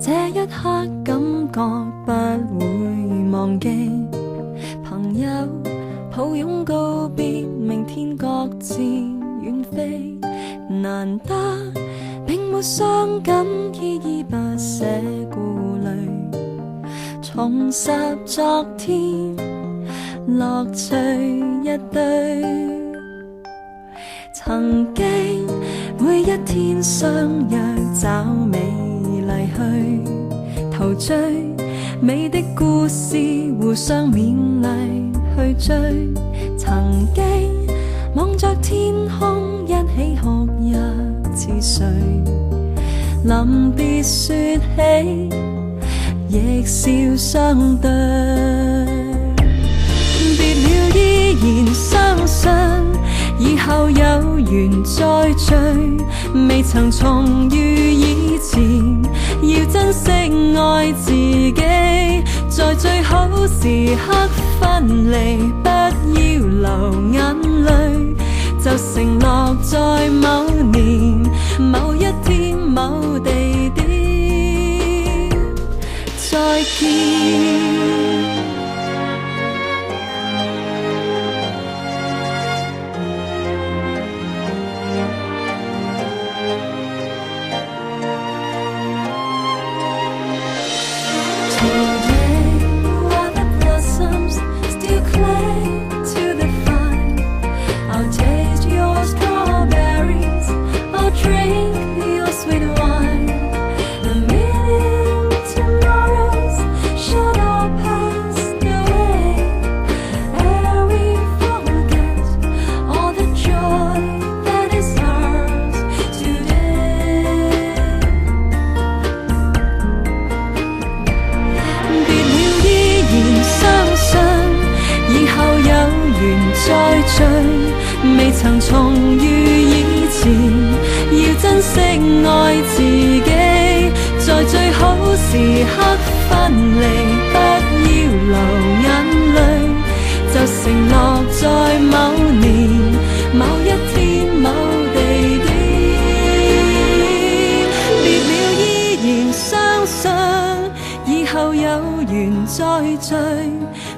這一刻感覺不會忘記，朋友抱擁告別，明天各自遠飛。難得並沒傷感，依依不捨顧慮，重拾昨天，樂趣一堆。曾經每一天相約找美麗去陶醉，美的故事互相勉勵去追。曾經望着天空一起哭泣似睡，臨別說起亦笑相對。別了依然相信以後有緣再聚，未曾重遇以前，要珍惜愛自己，在最好時刻分離，不要流眼淚，就承諾在某年某一天某地點再見。再聚，未曾重遇以前，要珍惜愛自己，在最好時刻分離，不要流眼淚，就承諾在某年某一天某地點。別了依然相信以後有緣再聚，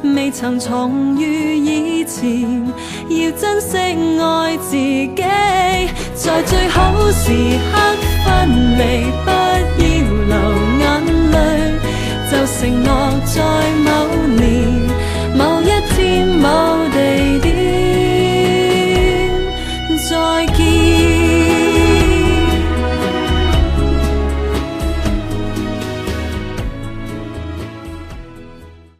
未曾重遇以前，要珍惜愛自己，在最好時刻分離，不要流